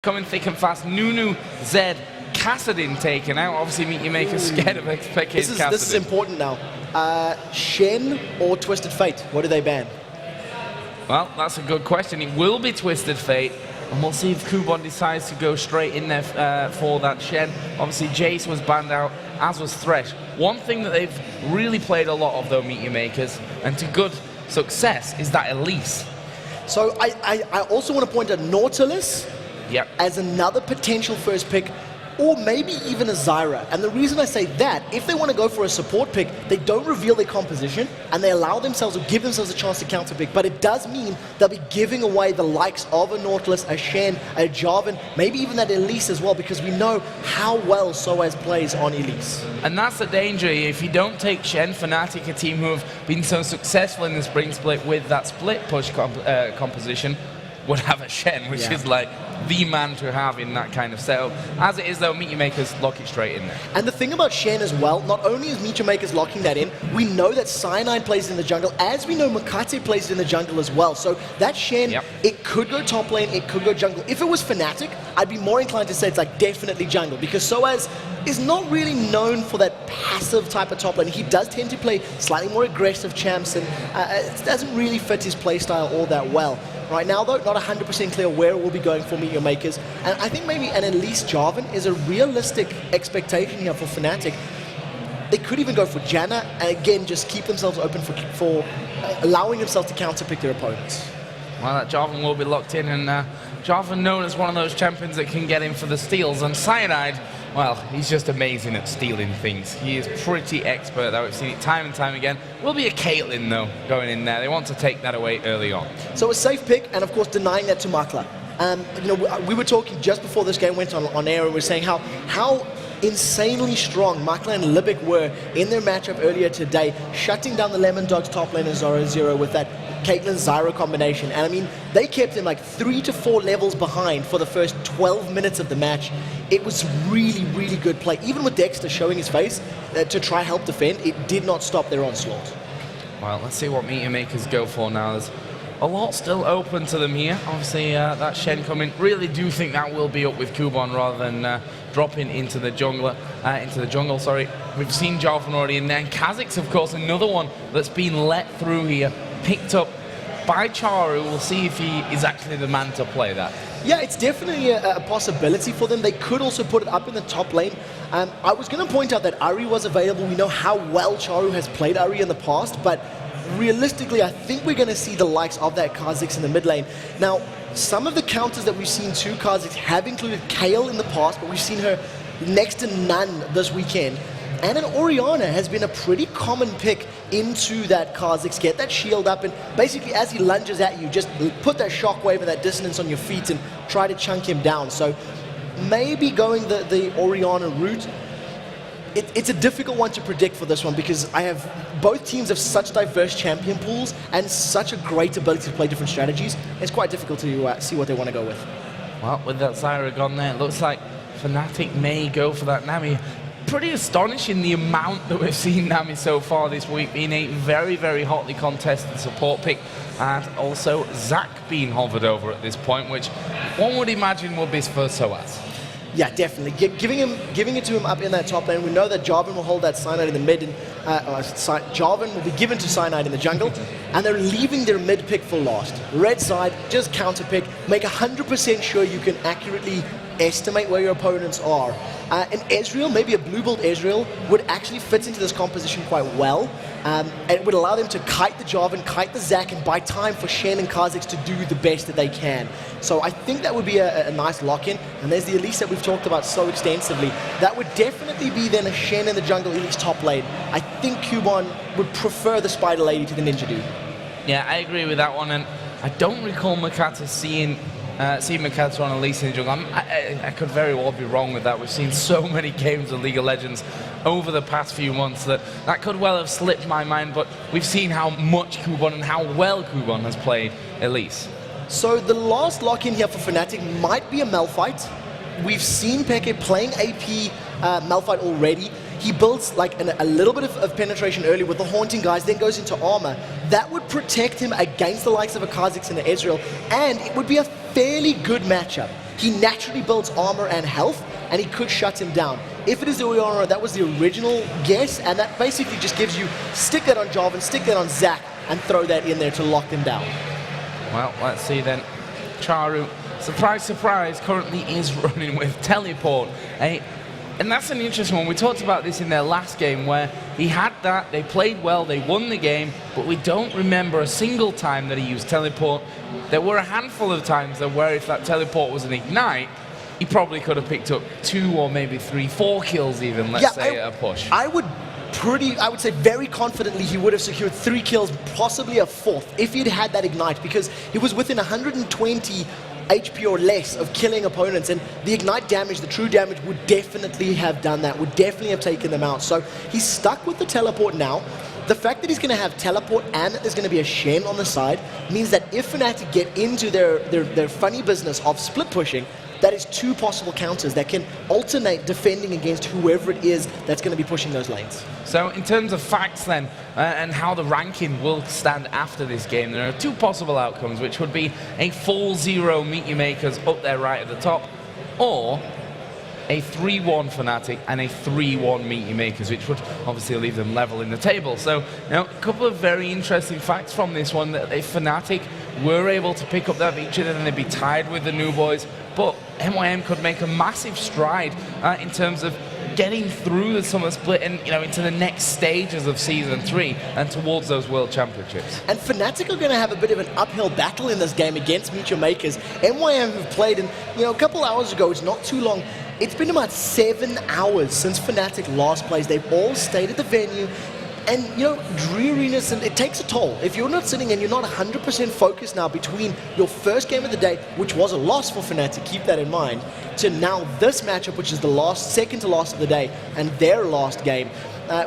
coming thick and fast. Nunu, Zed, Kassadin taken out. Obviously, MYM scared of xPeke. This is important now. Shen or Twisted Fate? What do they ban? Well, that's a good question. It will be Twisted Fate. And we'll see if Kubon decides to go straight in there for that Shen. Obviously, Jace was banned out, as was Thresh. One thing that they've really played a lot of, though, MYM, and to good success, is that Elise. So I also want to point out Nautilus as another potential first pick, or maybe even a Zyra. And the reason I say that, if they want to go for a support pick, they don't reveal their composition, and they allow themselves or give themselves a chance to counter pick. But it does mean they'll be giving away the likes of a Nautilus, a Shen, a Jarvan, maybe even that Elise as well, because we know how well sOAZ plays on Elise. And that's the danger. If you don't take Shen, Fnatic, a team who have been so successful in the spring split with that split push composition, would have a Shen, which is like the man to have in that kind of setup. As it is, though, MYM lock it straight in there. And the thing about Shen as well, not only is MYM locking that in, we know that Cyanide plays in the jungle, as we know Mokatte plays in the jungle as well. So that Shen, it could go top lane, it could go jungle. If it was Fnatic, I'd be more inclined to say it's like definitely jungle, because sOAZ is not really known for that passive type of top lane. He does tend to play slightly more aggressive champs, and it doesn't really fit his playstyle all that well. Right now, though, not 100% clear where it will be going for MYM. And I think maybe an Elise Jarvan is a realistic expectation here for Fnatic. They could even go for Janna, and again, just keep themselves open for allowing themselves to counterpick their opponents. Well, that Jarvan will be locked in, and Jarvan known as one of those champions that can get in for the steals. And Cyanide, well, he's just amazing at stealing things. He is pretty expert, though. We've seen it time and time again. Will be a Caitlyn, though, going in there. They want to take that away early on. So a safe pick, and of course denying that to Makler. You know, we were talking just before this game went on air, and we were saying how insanely strong Makler and Libik were in their matchup earlier today, shutting down the Lemon Dogs top lane and 0-0 with that Caitlyn-Zyra combination. And I mean, they kept him like 3 to 4 levels behind for the first 12 minutes of the match. It was really, really good play. Even with Dexter showing his face to try help defend, it did not stop their onslaught. Well, let's see what MYM go for now. There's a lot still open to them here. Obviously, that Shen coming. Really do think that will be up with Kubon rather than dropping into the jungle. Sorry. We've seen Jarvan already in there. And Kha'Zix, of course, another one that's been let through here. Picked up by Czaru. We'll see if he is actually the man to play that. Yeah, it's definitely a possibility for them. They could also put it up in the top lane. I was going to point out that Ahri was available. We know how well Czaru has played Ahri in the past, but realistically, I think we're going to see the likes of that Kha'Zix in the mid lane. Now, some of the counters that we've seen to Kha'Zix have included Kayle in the past, but we've seen her next to none this weekend. And an Orianna has been a pretty common pick into that Kha'Zix. Get that shield up, and basically as he lunges at you, just put that shockwave and that dissonance on your feet and try to chunk him down. So maybe going the Orianna route. It's a difficult one to predict for this one, because both teams have such diverse champion pools and such a great ability to play different strategies. It's quite difficult to see what they want to go with. Well, with that Zyra gone there, it looks like Fnatic may go for that Nami. Pretty astonishing the amount that we've seen Nami so far this week, being a very, very hotly contested support pick, and also Zac being hovered over at this point, which one would imagine would be for sOAZ. Yeah, definitely. Giving it to him up in that top lane. We know that Jarvan will hold that Cyanide in the mid, and Jarvan will be given to Cyanide in the jungle, and they're leaving their mid pick for last. Red side, just counter pick, make 100% sure you can accurately estimate where your opponents are. And Ezreal, maybe a blue build Ezreal, would actually fit into this composition quite well. And it would allow them to kite the Jarvan, kite the Zac, and buy time for Shen and Kha'Zix to do the best that they can. So I think that would be a nice lock-in. And there's the Elise that we've talked about so extensively. That would definitely be then a Shen in the jungle Elise top lane. I think Kubon would prefer the Spider Lady to the Ninja Dude. Yeah, I agree with that one. And I don't recall Mokatte seeing Mokatte on Elise in the jungle. I could very well be wrong with that. We've seen so many games of League of Legends over the past few months that could well have slipped my mind, but we've seen how much Kubon and how well Kubon has played Elise. So the last lock-in here for Fnatic might be a Malphite. We've seen Peke playing AP Malphite already. He builds like a little bit of penetration early with the Haunting guys, then goes into armor. That would protect him against the likes of a Kha'Zix and an Ezreal, and it would be a fairly good matchup he naturally builds armor and health, and he could shut him down. If it is the Orianna, that was the original guess, and that basically just gives you stick that on Jarvan, stick that on Zac, and throw that in there to lock them down. Well, let's see then. Czaru, surprise, surprise, currently is running with teleport. And that's an interesting one. We talked about this in their last game where he had that, they played well, they won the game, but we don't remember a single time that he used teleport. There were a handful of times where if that teleport was an ignite, he probably could have picked up 2 or maybe 3, 4 kills even, let's say, at a push. I would say very confidently he would have secured 3 kills, possibly a 4th, if he'd had that ignite, because he was within 120 HP or less of killing opponents, and the ignite damage, the true damage, would definitely have done that, would definitely have taken them out. So he's stuck with the teleport now. The fact that he's going to have teleport and that there's going to be a Shen on the side means that if Fnatic get into their funny business of split pushing, that is 2 possible counters that can alternate defending against whoever it is that's going to be pushing those lanes. So in terms of facts then, and how the ranking will stand after this game, there are 2 possible outcomes, which would be a 4-0 Meet You Makers up there right at the top, or a 3-1 Fnatic and a 3-1 Meet You Makers, which would obviously leave them level in the table. So now a couple of very interesting facts from this one, that if Fnatic were able to pick up that victory, then they'd be tied with the New Boys, but MYM could make a massive stride in terms of getting through the summer split and into the next stages of Season 3 and towards those World Championships. And Fnatic are going to have a bit of an uphill battle in this game against Meet Your Makers. MYM have played in, a couple hours ago, it's not too long, it's been about 7 hours since Fnatic last plays. They've all stayed at the venue. And, dreariness, and it takes a toll. If you're not sitting and you're not 100% focused now between your first game of the day, which was a loss for Fnatic, keep that in mind, to now this matchup, which is the second to last of the day, and their last game,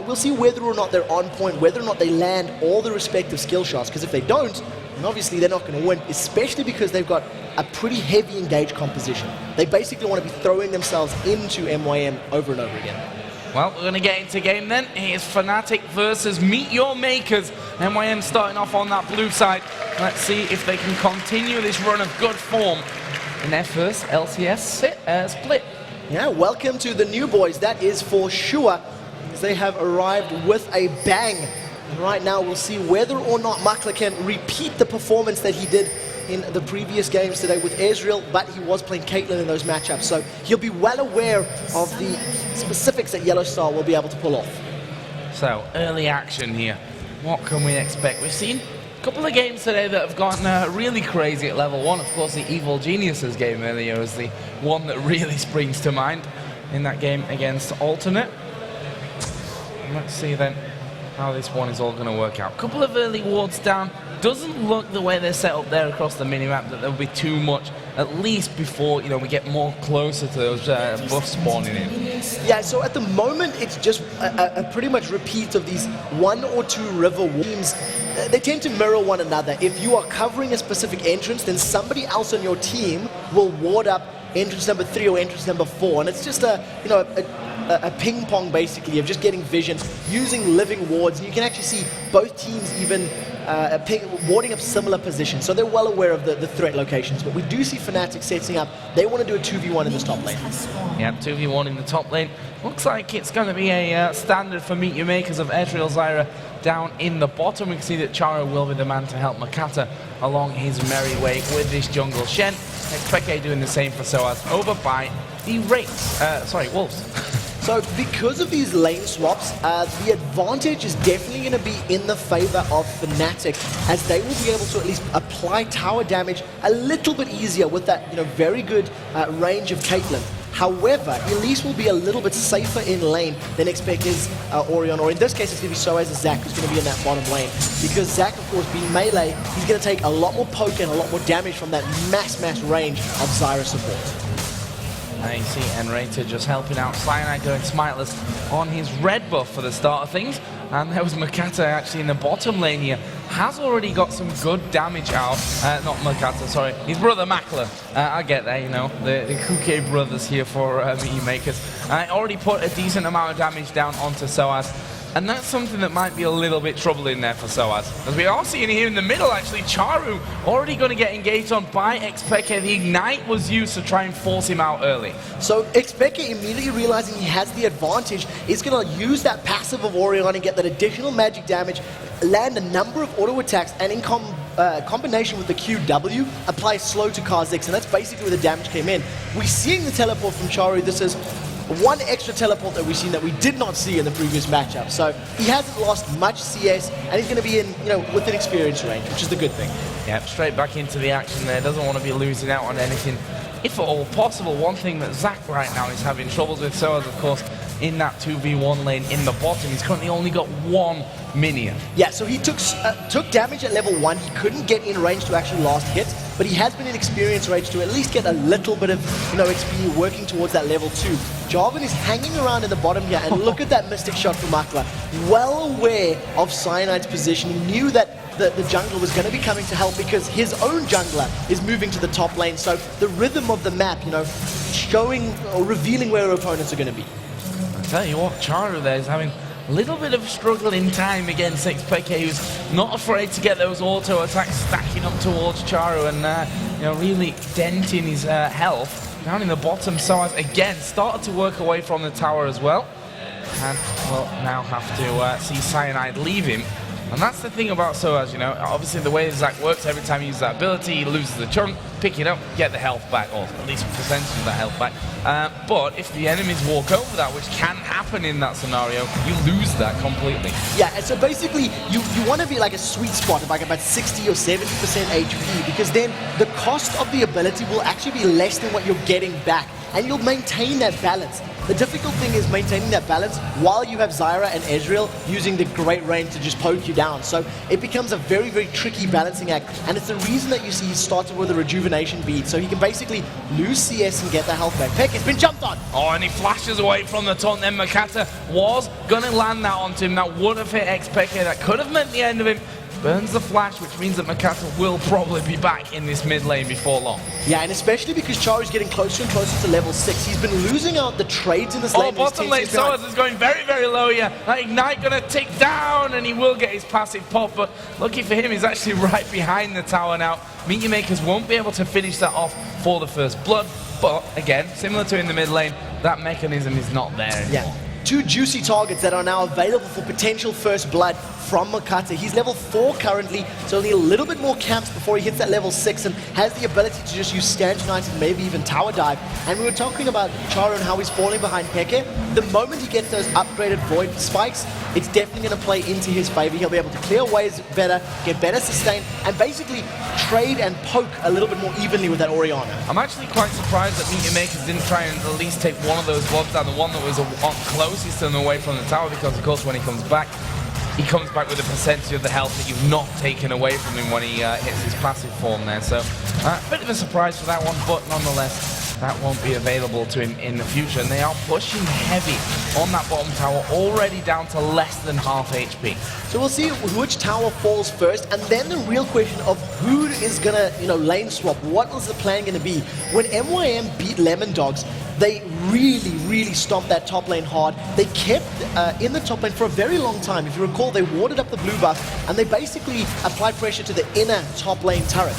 we'll see whether or not they're on point, whether or not they land all the respective skill shots, because if they don't, then obviously they're not going to win, especially because they've got a pretty heavy engaged composition. They basically want to be throwing themselves into MYM over and over again. Well, we're going to get into game then. Here's Fnatic versus Meet Your Makers. MYM starting off on that blue side. Let's see if they can continue this run of good form in their first LCS split. Yeah, welcome to the New Boys, that is for sure, as they have arrived with a bang. And right now we'll see whether or not Makler can repeat the performance that he did in the previous games today with Ezreal, but he was playing Caitlyn in those matchups, so he'll be well aware of the specifics that YellOwStaR will be able to pull off. So, early action here. What can we expect? We've seen a couple of games today that have gone really crazy at level 1. Of course, the Evil Geniuses game earlier is the one that really springs to mind in that game against Alternate. And let's see then how this one is all going to work out. Couple of early wards down. Doesn't look the way they're set up there across the minimap that there'll be too much, at least before we get more closer to those buffs spawning in. Yeah, so at the moment it's just a pretty much repeat of these 1 or 2 river teams. They tend to mirror one another. If you are covering a specific entrance, then somebody else on your team will ward up entrance number 3 or entrance number 4, and it's just a ping pong basically of just getting vision using living wards, and you can actually see both teams even warding up similar positions, so they're well aware of the threat locations. But we do see Fnatic setting up. They want to do a 2v1 in this top lane. Yeah, 2v1 in the top lane. Looks like it's going to be a standard for Meet Your Makers of Ezreal Zyra down in the bottom. We can see that Czaru will be the man to help Mokatte along his merry way with this jungle Shen. xPeke doing the same for sOAZ over by the Wolves. So because of these lane swaps, the advantage is definitely going to be in the favor of Fnatic, as they will be able to at least apply tower damage a little bit easier with that very good range of Caitlyn. However, Elise will be a little bit safer in lane than xPeke's Orion, or in this case it's going to be sOAZ's Zac who's going to be in that bottom lane. Because Zac, of course, being melee, he's going to take a lot more poke and a lot more damage from that mass range of Zyra support. Now you see nRated just helping out Cyanide, going smiteless on his red buff for the start of things. And there was Mokatte actually in the bottom lane here. Has already got some good damage out. Not Mokatte, sorry. His brother Makler. I get that, the Kukier brothers here for Meet Your Makers. Already put a decent amount of damage down onto sOAZ. And that's something that might be a little bit troubling there for sOAZ. As we are seeing here in the middle, actually, Czaru already going to get engaged on by xPeke. The Ignite was used to try and force him out early. So xPeke, immediately realizing he has the advantage, is going to use that passive of Orion and get that additional magic damage, land a number of auto attacks, and in combination with the QW, apply slow to Kha'Zix, and that's basically where the damage came in. We're seeing the teleport from Czaru. This is one extra teleport that we've seen that we did not see in the previous matchup. So he hasn't lost much CS, and he's going to be in, within experience range, which is the good thing. Yep, straight back into the action there. Doesn't want to be losing out on anything, if at all possible. One thing that Zach right now is having troubles with sOAZ, of course, in that 2v1 lane in the bottom. He's currently only got one minion. Yeah, so he took damage at level 1. He couldn't get in range to actually last hit, but he has been in experience range to at least get a little bit of XP working towards that level 2. Jarvan is hanging around in the bottom here, and look at that Mystic Shot from Makler. Well aware of Cyanide's position. He knew that the jungler was going to be coming to help because his own jungler is moving to the top lane. So the rhythm of the map, showing or revealing where our opponents are going to be. Tell you what, Czaru there is having a little bit of struggle in time against xPeke, who's not afraid to get those auto attacks stacking up towards Czaru and really denting his health. Down in the bottom, sOAZ again started to work away from the tower as well, and will now have to see Cyanide leave him. And that's the thing about sOAZ, obviously the way Zach works, every time he uses that ability, he loses the chunk, pick it up, get the health back, or at least a percentage of that health back. But if the enemies walk over that, which can happen in that scenario, you lose that completely. Yeah, and so basically, you want to be like a sweet spot of like about 60 or 70% HP, because then the cost of the ability will actually be less than what you're getting back, and you'll maintain that balance. The difficult thing is maintaining that balance while you have Zyra and Ezreal using the great range to just poke you down. So it becomes a very, very tricky balancing act, and it's the reason that you see he started with a rejuvenation bead, so he can basically lose CS and get the health back. Peck has been jumped on! Oh, and he flashes away from the taunt. Then Mokatte was going to land that onto him. That would have hit xPeke. That could have meant the end of him. Burns the flash, which means that Mokatte will probably be back in this mid lane before long. Yeah, and especially because Czaru's getting closer and closer to level 6. He's been losing out the trades in this lane. Oh, bottom lane, sOAZ is going very, very low here. That Ignite going to tick down, and he will get his passive pop, but lucky for him, he's actually right behind the tower now. MYM won't be able to finish that off for the first blood, but again, similar to in the mid lane, that mechanism is not there anymore. Yeah. 2 juicy targets that are now available for potential first blood from Mokatte. He's level 4 currently, so he'll need a little bit more camps before he hits that level 6 and has the ability to just use Stand United and maybe even Tower Dive. And we were talking about Czaru and how he's falling behind Peke. The moment he gets those upgraded Void Spikes, it's definitely going to play into his favor. He'll be able to clear waves better, get better sustain, and basically trade and poke a little bit more evenly with that Orianna. I'm actually quite surprised that MYM didn't try and at least take one of those blobs down, the one that was closest to him away from the tower, because of course when he comes back with a percentage of the health that you've not taken away from him when he hits his passive form there. So a bit of a surprise for that one, but nonetheless, that won't be available to him in the future. And they are pushing heavy on that bottom tower, already down to less than half HP. So we'll see which tower falls first, and then the real question of who is gonna, lane swap. What is the plan gonna be? When MYM beat Lemon Dogs, they really stomped that top lane hard. They kept in the top lane for a very long time. If you recall, they warded up the blue buff, and they basically applied pressure to the inner top lane turret.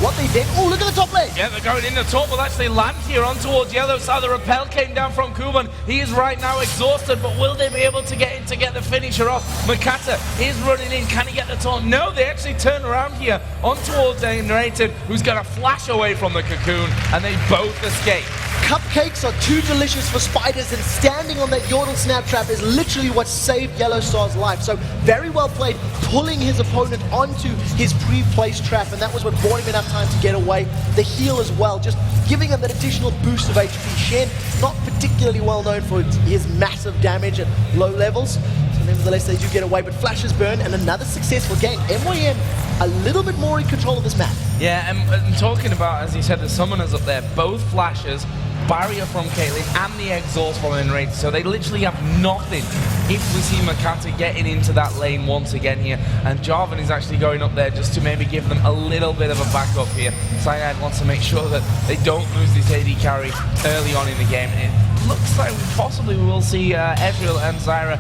What they did, oh, look at the top lane! Yeah, they're going in the top, will actually land here on towards YellOwStaR. The repel came down from Kubon. He is right now exhausted, but will they be able to get in to get the finisher off? Mokatte is running in, can he get the taunt? No, they actually turn around here on towards nRated, who's going to flash away from the cocoon, and they both escape. Cupcakes are too delicious for spiders, and standing on that Yordle snap trap is literally what saved YellOwStar's life. So very well played, pulling his opponent onto his pre-placed trap, and that was what bought him enough time to get away. The heal as well, just giving him that additional boost of HP. Shen, not particularly well known for his massive damage at low levels, so nevertheless they do get away, but flashes burn, and another successful game. MYM a little bit more in control of this map. Yeah, and talking about, as you said, the summoners up there, both flashes, barrier from Caitlyn, and the exhaust from nRated, so they literally have nothing if we see Mokatte getting into that lane once again here, and Jarvan is actually going up there just to maybe give them a little bit of a backup here. Cyanide wants to make sure that they don't lose this AD carry early on in the game, and it looks like we possibly will see Ezreal and Zyra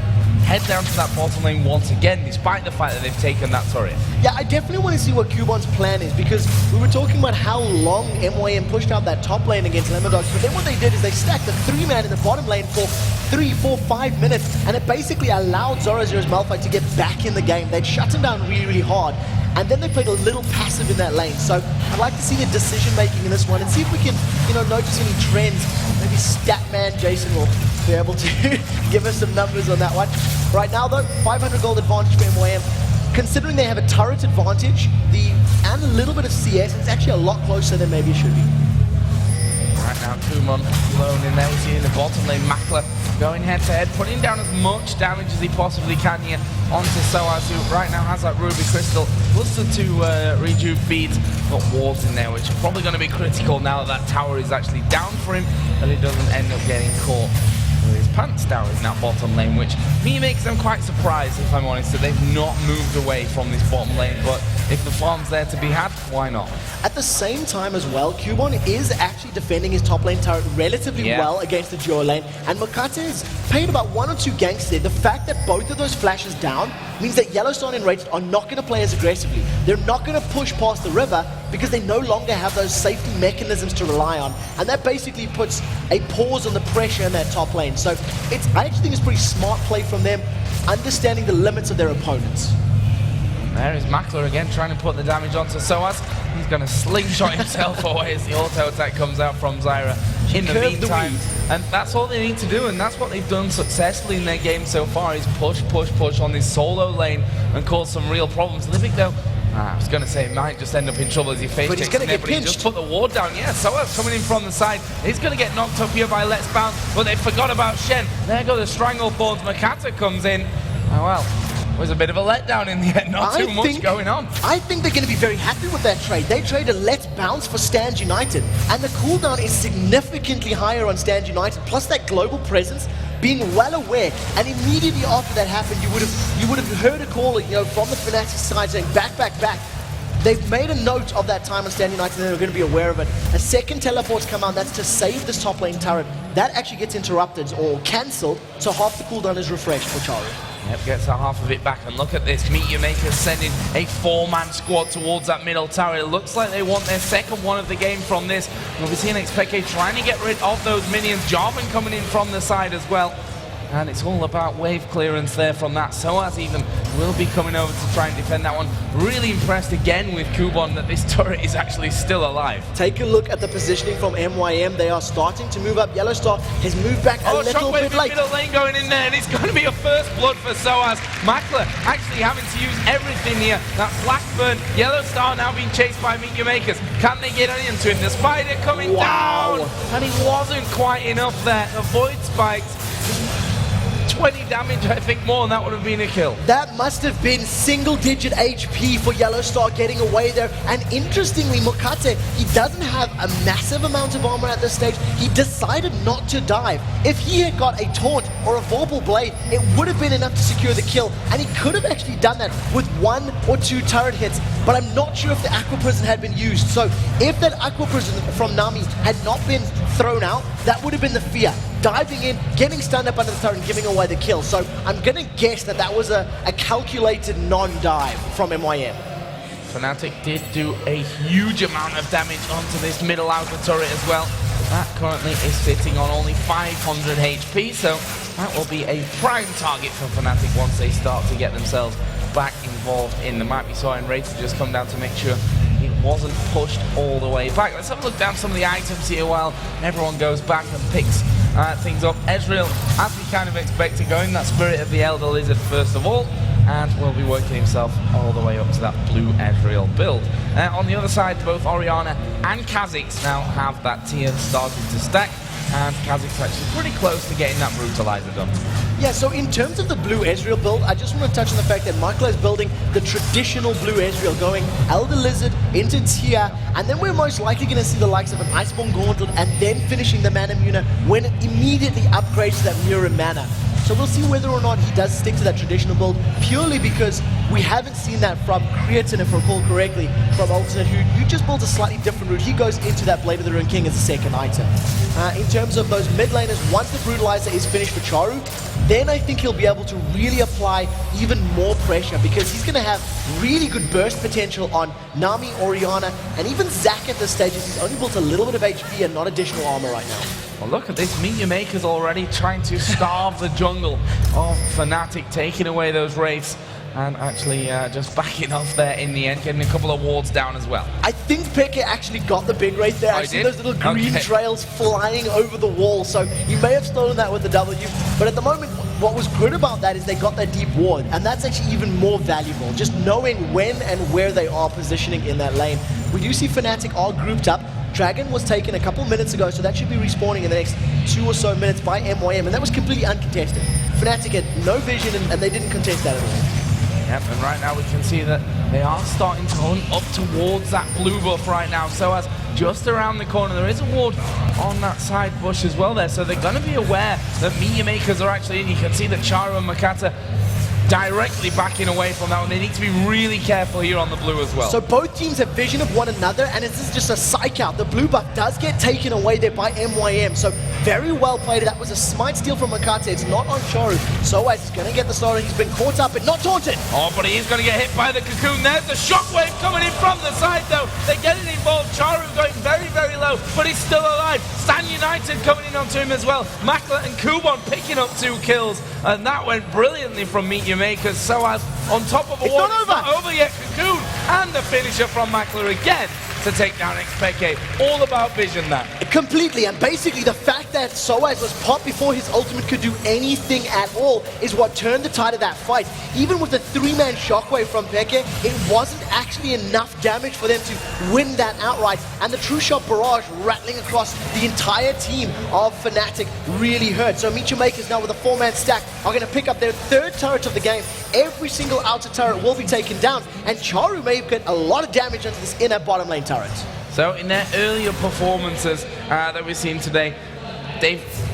head down to that bottom lane once again, despite the fact that they've taken that turret. Yeah, I definitely want to see what Kubon's plan is, because we were talking about how long MYM pushed out that top lane against Lemondogs, but then what they did is they stacked the 3-man in the bottom lane for 3, 4, 5 minutes, and it basically allowed Zoro's Malphite to get back in the game. They'd shut him down really, really hard, and then they played a little passive in that lane. So I'd like to see the decision making in this one and see if we can, notice any trends. Maybe Statman Jason will be able to give us some numbers on that one. Right now though, 500 gold advantage for MYM. Considering they have a turret advantage, and a little bit of CS, it's actually a lot closer than maybe it should be. Right now, Kubon alone in there. We see in the bottom lane, Makler going head-to-head, putting down as much damage as he possibly can here onto sOAZ, who right now has that Ruby Crystal, plus the 2 rejuve beads, got wards in there, which are probably going to be critical now that tower is actually down for him, but it doesn't end up getting caught with his pants down in that bottom lane, which me makes them quite surprised, if I'm honest, that they've not moved away from this bottom lane. But if the farm's there to be had, why not? At the same time as well, Kubon is actually defending his top lane turret relatively well against the duo lane, and Mokatte is paying about 1 or 2 ganks there. The fact that both of those flashes down means that YellOwStaR and nRated are not going to play as aggressively. They're not going to push past the river because they no longer have those safety mechanisms to rely on, and that basically puts a pause on the pressure in that top lane. So I actually think it's a pretty smart play from them, understanding the limits of their opponents. There is Makler again, trying to put the damage onto sOAZ. He's going to slingshot himself away as the auto attack comes out from Zyra in the meantime. And that's all they need to do, and that's what they've done successfully in their game so far, is push, push, push on this solo lane and cause some real problems. Libik though, I was going to say, it might just end up in trouble as he face checks in there, but he just put the ward down. Yeah, sOAZ coming in from the side. He's going to get knocked up here by Let's Bounce, but they forgot about Shen. There go the Stranglethorns. Mokatte comes in. Oh well. It was a bit of a letdown in the end, not too much going on. I think they're going to be very happy with that trade. They traded Let's Bounce for Stand United, and the cooldown is significantly higher on Stand United, plus that global presence, being well aware, and immediately after that happened, you would have heard a call, from the Fnatic side saying back, back, back. They've made a note of that time on Stand United, and they're going to be aware of it. A second teleport's come out, that's to save this top lane turret. That actually gets interrupted or cancelled, so half the cooldown is refreshed for Czaru. Yep, gets half of it back, and look at this. MYM sending a 4-man squad towards that middle tower. It looks like they want their second one of the game from this. We'll be seeing xPeke trying to get rid of those minions. Jarvan coming in from the side as well. And it's all about wave clearance there from that. sOAZ even will be coming over to try and defend that one. Really impressed again with Kubon that this turret is actually still alive. Take a look at the positioning from MYM. They are starting to move up. YellOwStaR has moved back a little bit late. Middle lane going in there, and it's going to be a first blood for sOAZ. Makler actually having to use everything here. That flash burn. YellOwStaR now being chased by MYM. Can they get into him? The spider coming down, and he wasn't quite enough there. The void spikes. 20 damage, I think more, and that would have been a kill. That must have been single-digit HP for YellOwStaR getting away there. And interestingly, Mokatte, he doesn't have a massive amount of armor at this stage. He decided not to dive. If he had got a taunt or a Vorpal Blade, it would have been enough to secure the kill. And he could have actually done that with 1 or 2 turret hits. But I'm not sure if the Aqua Prison had been used. So if that Aqua Prison from Nami had not been thrown out, that would have been the fear. Diving in, getting stunned up under the turret and giving away the kill. So I'm going to guess that that was a calculated non-dive from MYM. Fnatic did do a huge amount of damage onto this middle outer turret as well. That currently is sitting on only 500 HP, so that will be a prime target for Fnatic once they start to get themselves back involved in the map. You saw nRated just come down to make sure it wasn't pushed all the way back. Let's have a look down some of the items here while everyone goes back and picks things up. Ezreal, as we kind of expected, going that Spirit of the Elder Lizard first of all, and will be working himself all the way up to that blue Ezreal build. On the other side, both Orianna and Kha'Zix now have that tier started to stack, and Kha'Zix actually pretty close to getting that Brutalizer done. Yeah, so in terms of the blue Ezreal build, I just want to touch on the fact that Makler is building the traditional blue Ezreal, going Elder Lizard into tier, and then we're most likely going to see the likes of an Iceborne Gauntlet, and then finishing the Mana Muna when it immediately upgrades to that Mirror Mana. So we'll see whether or not he does stick to that traditional build, purely because we haven't seen that from Krystian, if I recall correctly, from Alternate, who just builds a slightly different route. He goes into that Blade of the Ruined King as a second item. In terms of those mid laners, once the Brutalizer is finished for Czaru, then I think he'll be able to really apply even more pressure, because he's going to have really good burst potential on Nami, Orianna, and even Zac at this stage, as he's only built a little bit of HP and not additional armor right now. Well, look at this. MYM is already trying to starve the jungle of Fnatic, taking away those wraiths. And actually just backing off there in the end, getting a couple of wards down as well. I think Peke actually got the big wraith there. I see those little green trails flying over the wall, so he may have stolen that with the W. But at the moment, what was good about that is they got that deep ward, and that's actually even more valuable, just knowing when and where they are positioning in that lane. We do see Fnatic are grouped up. Dragon was taken a couple minutes ago, so that should be respawning in the next 2 or so minutes by MYM, and that was completely uncontested. Fnatic had no vision, and they didn't contest that at all. Yep, and right now we can see that they are starting to hunt up towards that blue buff right now. sOAZ just around the corner. There is a ward on that side bush as well there, so they're going to be aware that MYM are actually in. You can see that Czaru and Mokatte directly backing away from that one. They need to be really careful here on the blue as well. So both teams have vision of one another, and this is just a psych out. The blue buff does get taken away there by MYM, so very well played. That was a smite steal from Mokatte. It's not on Czaru. sOAZ is going to get the start. He's been caught up and not taunted. Oh, but he is going to get hit by the cocoon. There's the shockwave coming in from the side, though. They're getting involved. Czaru going very, very low, but he's still alive. Stan United coming in onto him as well. Makler and Kubon picking up 2 kills, and that went brilliantly from MYM. sOAZ on top of a wall. It's not over yet. Cocoon and the finisher from Makler again to take down xPeke. All about vision that. Completely, and basically the fact that sOAZ was popped before his ultimate could do anything at all is what turned the tide of that fight. Even with the 3-man shockwave from Peke, it wasn't actually enough damage for them to win that outright, and the true shot barrage rattling across the entire team of Fnatic really hurt. So MYM now with a 4-man stack are going to pick up their 3rd turret of the game. Every single outer turret will be taken down, and Czaru may get a lot of damage into this inner bottom lane turret. So in their earlier performances that we've seen today,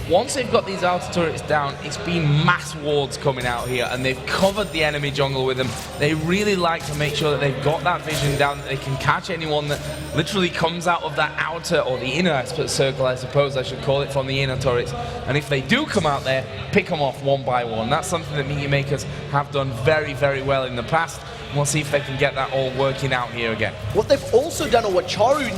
once they've got these outer turrets down, it's been mass wards coming out here, and they've covered the enemy jungle with them. They really like to make sure that they've got that vision down, that they can catch anyone that literally comes out of that outer, or the inner circle, I suppose I should call it, from the inner turrets. And if they do come out there, pick them off one by one. That's something that MYM have done very, very well in the past. We'll see if they can get that all working out here again. What they've also done, or what Czaru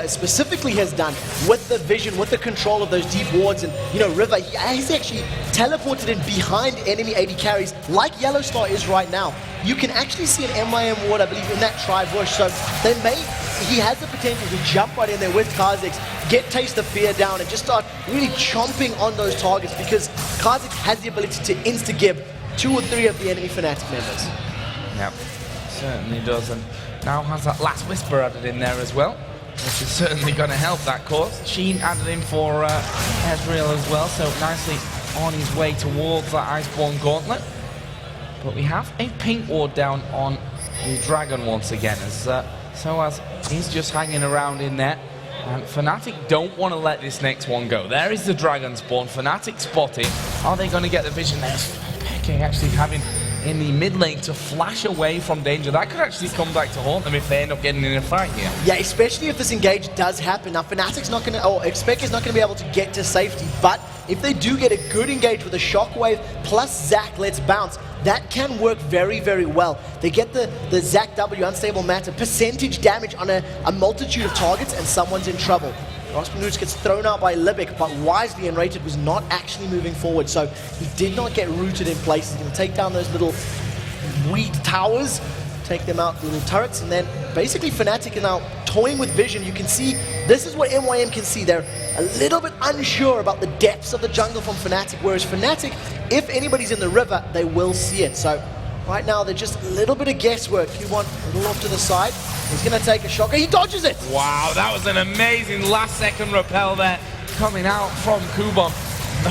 specifically has done with the vision, with the control of those deep wards, and River, he's actually teleported in behind enemy AD carries like YellOwStaR is right now. You can actually see an MYM ward, I believe, in that tri-bush, so he has the potential to jump right in there with Kha'Zix, get Taste of Fear down, and just start really chomping on those targets, because Kha'Zix has the ability to insta-gib 2 or 3 of the enemy Fnatic members. Yep, certainly does, and now has that last whisper added in there as well, which is certainly going to help that cause. Sheen added in for Ezreal as well, so nicely on his way towards that Iceborne Gauntlet. But we have a pink ward down on the Dragon once again, as sOAZ is just hanging around in there. And Fnatic don't want to let this next one go. There is the Dragon spawn. Fnatic spotted. Are they going to get the vision there? Peke actually having in the mid lane to flash away from danger. That could actually come back to haunt them if they end up getting in a fight here. Yeah, especially if this engage does happen. Now, Fnatic's not going to, xPeke is not going to be able to get to safety, but if they do get a good engage with a shockwave plus Zac Let's Bounce, that can work very, very well. They get the Zac W, Unstable Matter, percentage damage on a multitude of targets, and someone's in trouble. Rasputin gets thrown out by Libik, but wisely nRated was not actually moving forward, so he did not get rooted in place. He's going to take down those little weed towers, take them out, little turrets, and then basically Fnatic are now toying with vision. You can see, this is what MYM can see. They're a little bit unsure about the depths of the jungle from Fnatic, whereas Fnatic, if anybody's in the river, they will see it. So right now, they're just a little bit of guesswork. Kubon a little off to the side. He's going to take a shocker. He dodges it! Wow, that was an amazing last-second rappel there coming out from Kubon.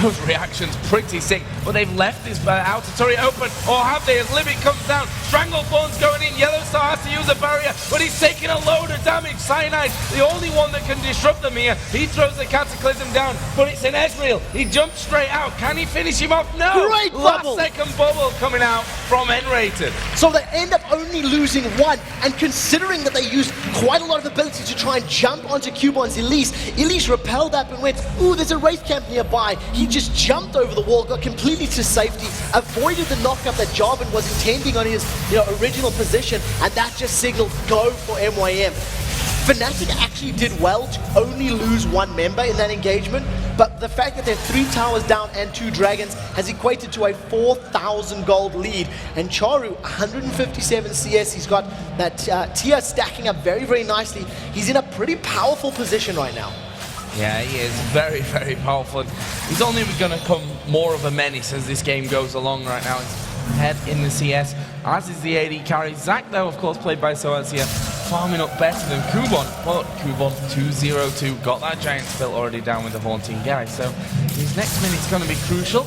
Those reactions pretty sick, but they've left this outer turret open, or have they, as Libik comes down. Stranglethorn's going in, YellOwStaR has to to use a barrier, but he's taking a load of damage. Cyanide, the only one that can disrupt them here. He throws the Cataclysm down, but it's an Ezreal. He jumps straight out. Can he finish him off? No! Great Last bubble. second bubble coming out from nRated. So they end up only losing one, and considering that they used quite a lot of ability to try and jump onto Kubon's Elise repelled up and went, ooh, there's a Wraith camp nearby. He just jumped over the wall, got completely to safety, avoided the knockup that Jarvan was intending on his original position, and that just signaled go for MYM. Fnatic actually did well to only lose one member in that engagement, but the fact that they're 3 towers down and 2 dragons has equated to a 4,000 gold lead. And Czaru, 157 CS, he's got that tier stacking up very, very nicely. He's in a pretty powerful position right now. Yeah, he is very, very powerful. He's only going to come more of a menace as this game goes along right now. He's ahead in the CS, as is the AD carry. Zac, though, of course, played by sOAZ here, farming up better than Kubon. But Kubon 2-0-2, got that giant spell already down with the Haunting guy. So his next minute's going to be crucial.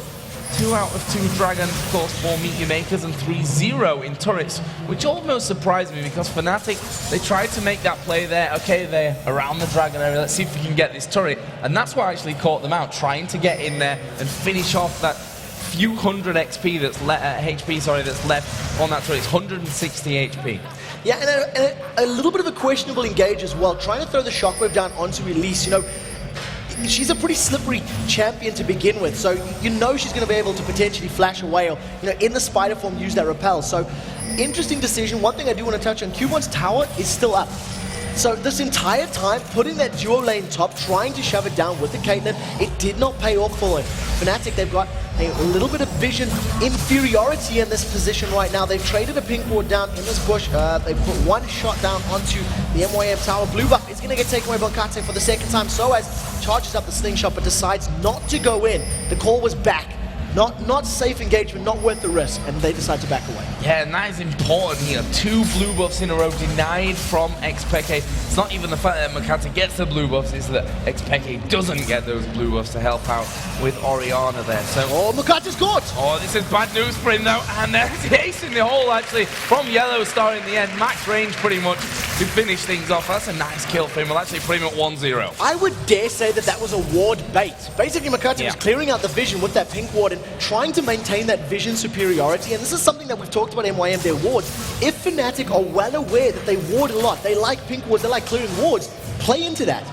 2 out of 2 dragons, of course, 4 meteor makers, and 3-0 in turrets, which almost surprised me because Fnatic, they tried to make that play there. Okay, they're around the dragon area, let's see if we can get this turret. And that's what actually caught them out, trying to get in there and finish off that few hundred XP that's HP that's left on that turret. It's 160 HP. Yeah, and a little bit of a questionable engage as well, trying to throw the shockwave down onto Elise. She's a pretty slippery champion to begin with, so she's going to be able to potentially flash away or, in the spider form, use that repel. So, interesting decision. One thing I do want to touch on, Kubon's tower is still up. So this entire time, putting that duo lane top, trying to shove it down with the Caitlyn, it did not pay off for him. Fnatic, they've got a little bit of vision inferiority in this position right now. They've traded a pink ward down in this bush. They put one shot down onto the MYM tower. Blue buff is going to get taken away by Mokatte for the second time. sOAZ charges up the slingshot but decides not to go in. The call was back. Not safe engagement, not worth the risk, and they decide to back away. Yeah, and that is important here. 2 blue buffs in a row denied from xPeke. It's not even the fact that Mokatte gets the blue buffs, it's that xPeke doesn't get those blue buffs to help out with Orianna there. So, Mokatte's caught! Oh, this is bad news for him though, and there's the ace in the hole actually from YellOwStaR in the end. Max range pretty much to finish things off. That's a nice kill for him. We'll actually put him at 1-0. I would dare say that was a ward bait. Basically, Mokatte was clearing out the vision with that pink ward and trying to maintain that vision superiority, and this is something that we've talked about MYM, their wards. If Fnatic are well aware that they ward a lot, they like pink wards, they like clearing wards, play into that.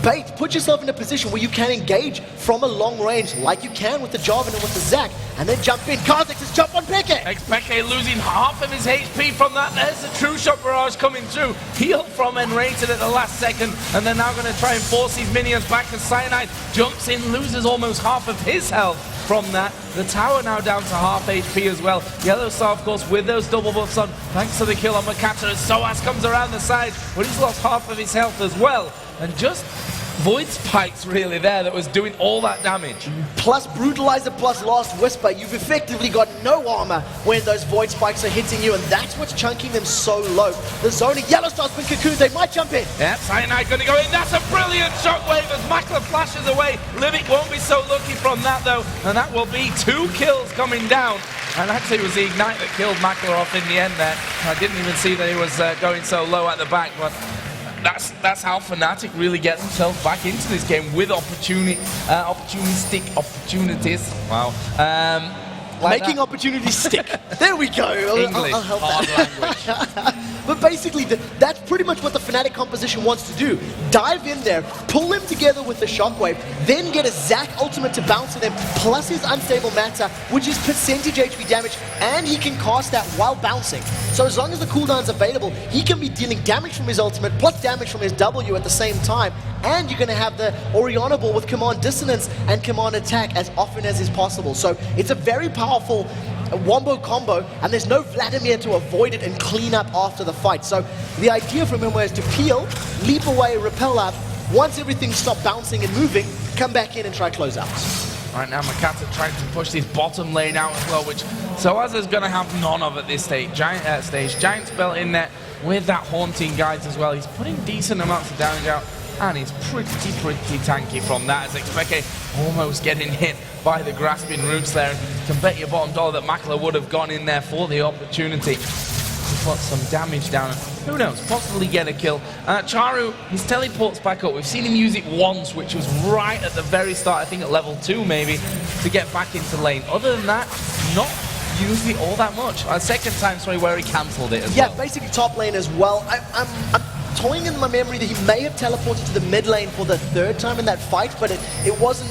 Bait, put yourself in a position where you can engage from a long range like you can with the Jarvan and with the Zac, and then jump in. Kha'Zix has jumped on Peke! xPeke losing half of his HP from that. There's the true shot barrage coming through. Heal from nRated at the last second, and they're now going to try and force these minions back as Cyanide jumps in, loses almost half of his health from that. The tower now down to half HP as well. YellOwStaR, of course, with those double buffs on, thanks to the kill on Mokatte, as sOAZ comes around the side, but he's lost half of his health as well. And just Void Spikes really there that was doing all that damage. Plus Brutalizer plus Last Whisper, you've effectively got no armor when those Void Spikes are hitting you, and that's what's chunking them so low. The zoning, YellOwStar's been cocooned, they might jump in. Yeah, Cyanide going to go in. That's a brilliant shockwave as Makler flashes away. Libik won't be so lucky from that though, and that will be 2 kills coming down. And actually it was the Ignite that killed Makler off in the end there. I didn't even see that he was going so low at the back, but that's how Fnatic really gets themselves back into this game with opportunistic opportunities. Wow. Making opportunities stick. There we go. English, I'll help hard that. language. But basically, that's pretty much what the Fnatic composition wants to do. Dive in there, pull him together with the shockwave, then get a Zac ultimate to bounce to them, plus his unstable matter, which is percentage HP damage, and he can cast that while bouncing. So as long as the cooldown's available, he can be dealing damage from his ultimate, plus damage from his W at the same time, and you're going to have the Orianna ball with Command Dissonance and Command Attack as often as is possible. So it's a very powerful wombo combo, and there's no Vladimir to avoid it and clean up after the fight. So the idea from him was to peel, leap away, repel up. Once everything stopped bouncing and moving, come back in and try close out. Right now, Mokatte trying to push this bottom lane out as well, which sOAZ is going to have none of at this stage. Giant spell in there with that Haunting guides as well. He's putting decent amounts of damage out, and he's pretty tanky from that, as xPeke almost getting hit by the grasping roots there. You can bet your bottom dollar that Makler would have gone in there for the opportunity to put some damage down. Who knows, possibly get a kill. Czaru, his teleports back up. We've seen him use it once, which was right at the very start, I think at level 2 maybe, to get back into lane. Other than that, not used it all that much. Second time, sorry, where he cancelled it as well. Yeah, basically top lane as well. I'm toying in my memory that he may have teleported to the mid lane for the third time in that fight, but it wasn't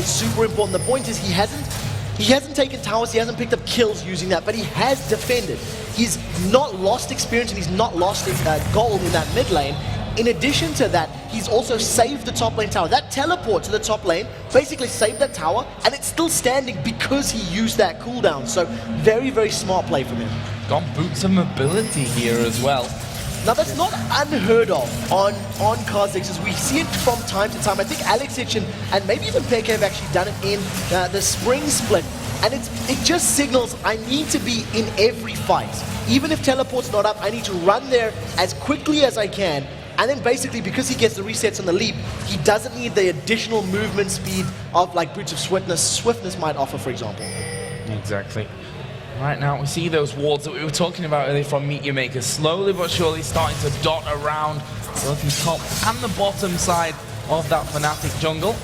super important. The point is he hasn't taken towers, he hasn't picked up kills using that, but he has defended. He's not lost experience and he's not lost gold in that mid lane. In addition to that, he's also saved the top lane tower. That teleport to the top lane basically saved that tower, and it's still standing because he used that cooldown. So very, very smart play from him. Got boots of mobility here as well. Now that's not unheard of on Kha'Zix, as we see it from time to time. I think Alexic and maybe even Peke have actually done it in the spring split. And it just signals I need to be in every fight. Even if teleport's not up, I need to run there as quickly as I can. And then basically, because he gets the resets on the leap, he doesn't need the additional movement speed of like Boots of Swiftness might offer, for example. Exactly. Right now, we see those wards that we were talking about earlier from MYM, slowly but surely starting to dot around both the top and the bottom side of that Fnatic jungle.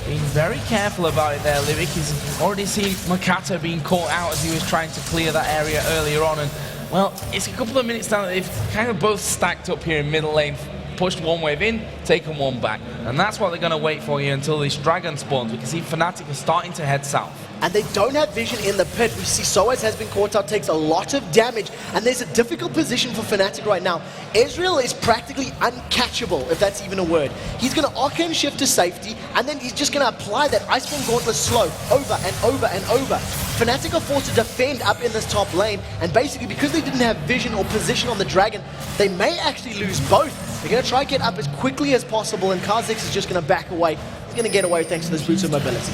Being very careful about it there, Libik. He's already seen Mokatte being caught out as he was trying to clear that area earlier on. And, well, it's a couple of minutes down that they've kind of both stacked up here in middle lane, pushed one wave in, taken one back. And that's what they're going to wait for here until this dragon spawns. We can see Fnatic are starting to head south. And they don't have vision in the pit. We see sOAZ has been caught out, takes a lot of damage, and there's a difficult position for Fnatic right now. Ezreal is practically uncatchable, if that's even a word. He's going to arcane shift to safety, and then he's just going to apply that Iceborne Gauntlet slow over and over and over. Fnatic are forced to defend up in this top lane, and basically because they didn't have vision or position on the dragon, they may actually lose both. They're going to try to get up as quickly as possible, and Kha'Zix is just going to back away. He's going to get away thanks to this boost of mobility.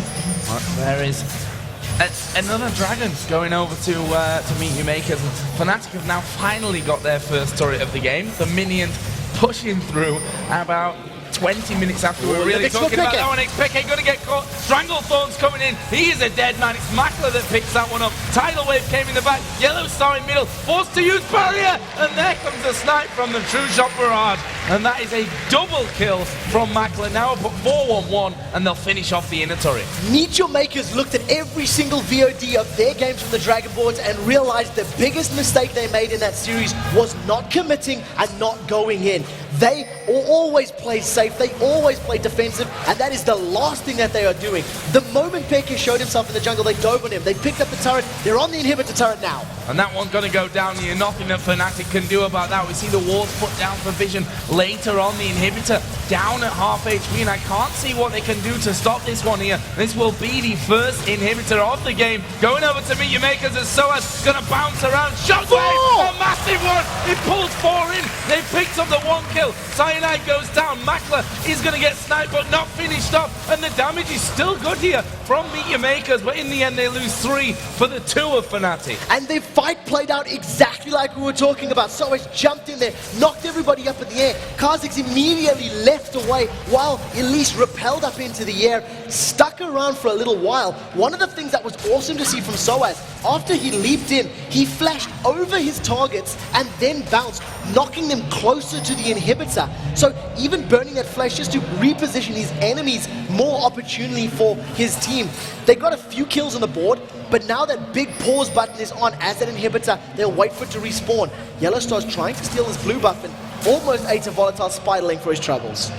There is another dragon going over to MYM. Fnatic have now finally got their first turret of the game. The minions pushing through about 20 minutes after we were really talking about that one. xPeke going to get caught. Stranglethorn's coming in. He is a dead man. It's Makler that picks that one up. Tidal Wave came in the back. YellOwStaR in middle. Forced to use barrier. And there comes a snipe from the True Shot Barrage. And that is a double kill from Makler. Now up at 4-1-1. And they'll finish off the inner turret. Meteor Makers looked at every single VOD of their games from the Dragon Boards and realized the biggest mistake they made in that series was not committing and not going in. They always play safe, they always play defensive, and that is the last thing that they are doing. The moment Peke showed himself in the jungle, they dove on him. They picked up the turret, they're on the inhibitor turret now. And that one's going to go down here. Nothing that Fnatic can do about that. We see the walls put down for vision later on. The inhibitor down at half HP, and I can't see what they can do to stop this one here. This will be the first inhibitor of the game. Going over to MYM as sOAZ going to bounce around. Shockwave! A massive one! It pulls 4 in. They picked up the 1 kill. Cyanide goes down. Makler is going to get sniped, but not finished off. And the damage is still good here from MYM, but in the end they lose 3 for the 2 of Fnatic. And the fight played out exactly like we were talking about. sOAZ jumped in there, knocked everybody up in the air. Kha'Zix immediately left away while Elise repelled up into the air, stuck around for a little while. One of the things that was awesome to see from sOAZ, after he leaped in, he flashed over his targets and then bounced, knocking them closer to the inhibitor. So even burning that flash just to reposition his enemies more opportunity for his team. They got a few kills on the board, but now that big pause button is on as that inhibitor, they'll wait for it to respawn. YellOwStar's trying to steal his blue buff and almost ate a volatile spiraling for his troubles.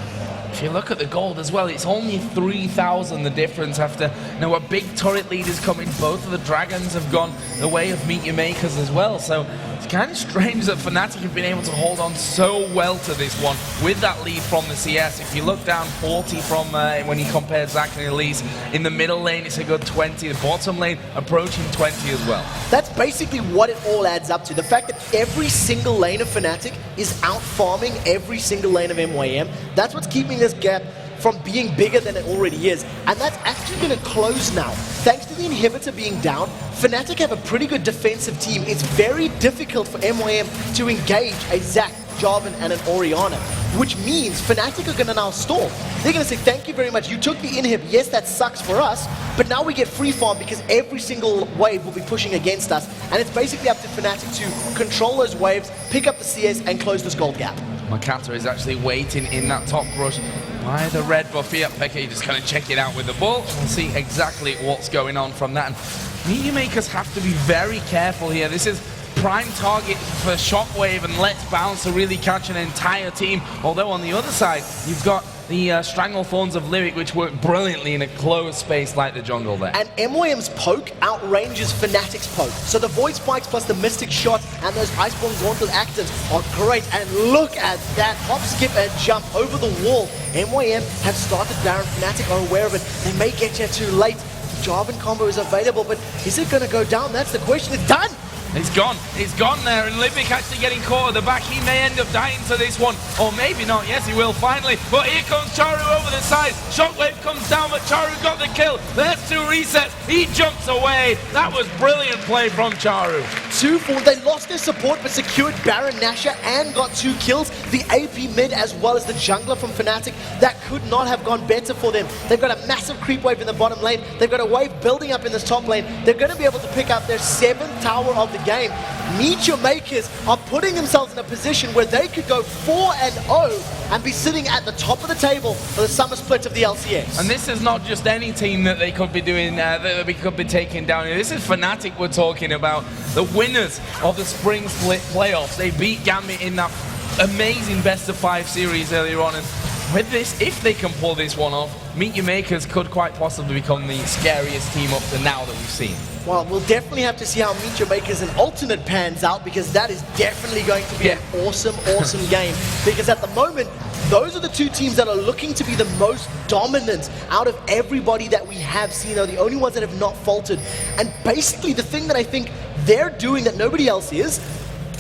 If you look at the gold as well, it's only 3,000 the difference after a big turret lead is coming. Both of the dragons have gone the way of MYM as well. So it's kind of strange that Fnatic have been able to hold on so well to this one with that lead from the CS. If you look down 40 from when you compare Zach and Elise, in the middle lane it's a good 20, the bottom lane approaching 20 as well. That's basically what it all adds up to. The fact that every single lane of Fnatic is out farming every single lane of MYM. That's what's keeping this gap from being bigger than it already is, and that's actually going to close now. Thanks to the inhibitor being down, Fnatic have a pretty good defensive team. It's very difficult for MYM to engage a Zach Jarvan, and an Orianna, which means Fnatic are going to now stall. They're going to say, thank you very much, you took the inhib, yes, that sucks for us, but now we get free farm because every single wave will be pushing against us, and it's basically up to Fnatic to control those waves, pick up the CS, and close this gold gap. Mokatte is actually waiting in that top rush by the red buff here. xPeke just going to check it out with the ball. We'll see exactly what's going on from that. And media makers have to be very careful here. This is prime target for Shockwave and Let's Bounce to really catch an entire team. Although on the other side, you've got the Stranglethorns of Libik, which work brilliantly in a closed space like the jungle there. And MYM's poke outranges Fnatic's poke. So the Void Spikes plus the Mystic Shot and those Iceborne Gauntlet actives are great. And look at that hop, skip, and jump over the wall. MYM have started Baron. Fnatic are aware of it. They may get here too late. Jarvan combo is available, but is it going to go down? That's the question. It's done! It's gone there, and Libik actually getting caught at the back. He may end up dying to this one, or maybe not. Yes, he will finally, but here comes Czaru over the side. Shockwave comes down, but Czaru got the kill. There's 2 resets. He jumps away. That was brilliant play from Czaru. 2-4. They lost their support, but secured Baron Nashor and got 2 kills. The AP mid as well as the jungler from Fnatic. That could not have gone better for them. They've got a massive creep wave in the bottom lane. They've got a wave building up in this top lane. They're going to be able to pick up their 7th tower of the game. Meteor Makers are putting themselves in a position where they could go 4-0 and be sitting at the top of the table for the summer split of the LCS. And this is not just any team that they could be doing, that we could be taking down here. This is Fnatic we're talking about, the winners of the spring split playoffs. They beat Gambit in that amazing best-of-5 series earlier on. And with this, if they can pull this one off, Meteor Makers could quite possibly become the scariest team up to now that we've seen. Well, we'll definitely have to see how Meteor Makers and Alternate pans out, because that is definitely going to be an awesome, awesome game. Because at the moment, those are the 2 teams that are looking to be the most dominant out of everybody that we have seen. They're the only ones that have not faltered. And basically, the thing that I think they're doing that nobody else is,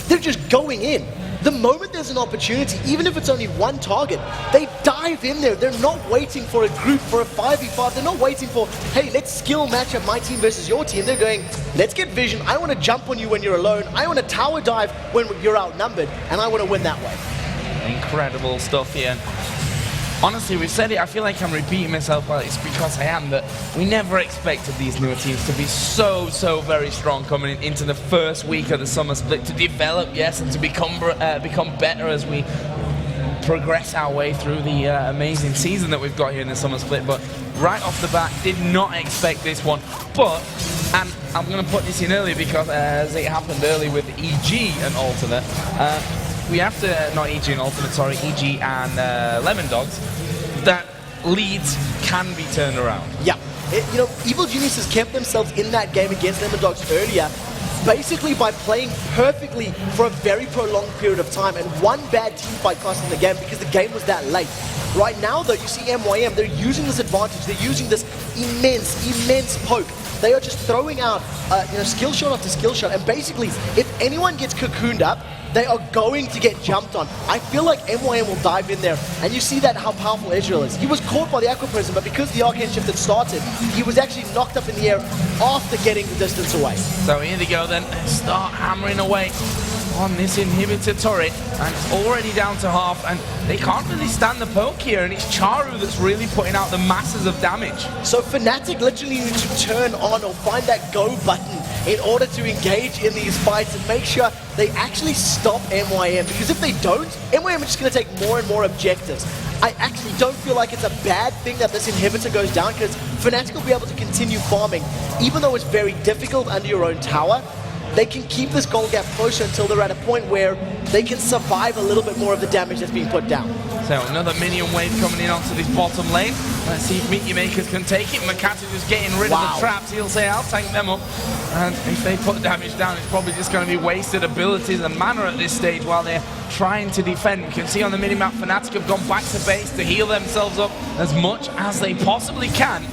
they're just going in. The moment there's an opportunity, even if it's only 1 target, they dive in there. They're not waiting for a group, for a 5v5. They're not waiting for, hey, let's skill match up my team versus your team. They're going, let's get vision. I want to jump on you when you're alone. I want to tower dive when you're outnumbered. And I want to win that way. Incredible stuff here. Honestly, we've said it, I feel like I'm repeating myself, but it's because I am, that we never expected these newer teams to be so very strong coming into the first week of the summer split, to develop, yes, and to become better as we progress our way through the amazing season that we've got here in the summer split. But right off the bat, did not expect this one. But, and I'm going to put this in early because as it happened early with EG and Alternate, we have to, not EG and Alternate, sorry, EG and Lemon Dogs, that leads can be turned around. Yeah, you know, Evil Geniuses kept themselves in that game against Lemon Dogs earlier, basically by playing perfectly for a very prolonged period of time, and 1 bad team fight cost them the game because the game was that late. Right now, though, you see MYM, they're using this advantage, they're using this immense poke. They are just throwing out, you know, skill shot after skill shot, and basically, if anyone gets cocooned up, they are going to get jumped on. I feel like MYM will dive in there, and you see that how powerful Ezreal is. He was caught by the Aqua Prism, but because the Arcane Shift had started, he was actually knocked up in the air after getting the distance away. So here they go then, start hammering away on this inhibitor turret, and it's already down to half, and they can't really stand the poke here, and it's Czaru that's really putting out the masses of damage. So Fnatic literally need to turn on or find that go button in order to engage in these fights and make sure they actually stop MYM, because if they don't, MYM is just going to take more and more objectives. I actually don't feel like it's a bad thing that this inhibitor goes down, because Fnatic will be able to continue farming. Even though it's very difficult under your own tower, they can keep this goal gap closer until they're at a point where they can survive a little bit more of the damage that's being put down. So another minion wave coming in onto this bottom lane. Let's see if Meteor Makers can take it. Mokatte just getting rid of the traps. He'll say, I'll tank them up. And if they put damage down, it's probably just going to be wasted abilities and mana at this stage while they're trying to defend. You can see on the minimap, Fnatic have gone back to base to heal themselves up as much as they possibly can.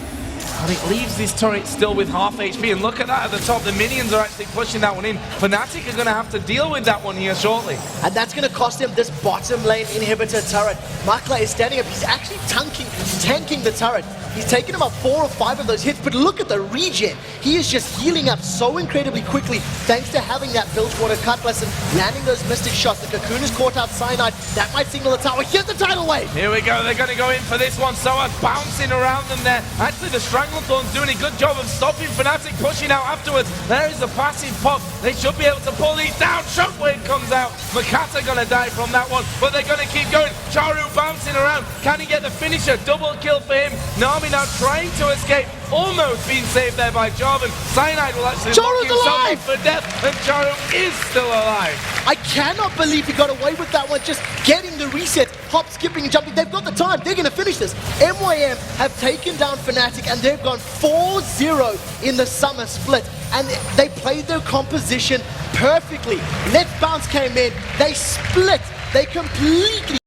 But it leaves this turret still with half HP, and look at that at the top, the minions are actually pushing that one in. Fnatic are going to have to deal with that one here shortly. And that's going to cost him this bottom lane inhibitor turret. Makler is standing up, he's actually tanking the turret. He's taken about 4 or 5 of those hits, but look at the regen. He is just healing up so incredibly quickly thanks to having that Bilgewater Cutlass and landing those Mystic shots. The Cocoon has caught out Cyanide. That might signal the tower. Here's the tidal wave. Here we go. They're going to go in for this one. sOAZ bouncing around them there. Actually, the Stranglethorn's doing a good job of stopping Fnatic pushing out afterwards. There is a passive pop. They should be able to pull these down. Shockwave comes out. Mokatte going to die from that one, but they're going to keep going. Czaru bouncing around. Can he get the finisher? Double kill for him. Nami now trying to escape. Almost being saved there by Jarvan. Cyanide will actually lock himself up for death, and Czaru is still alive. I cannot believe he got away with that one, just getting the reset, hop, skipping, and jumping. They've got the time. They're going to finish this. MYM have taken down Fnatic, and they've gone 4-0 in the summer split. And they played their composition perfectly. Let's Bounce came in. They split. They completely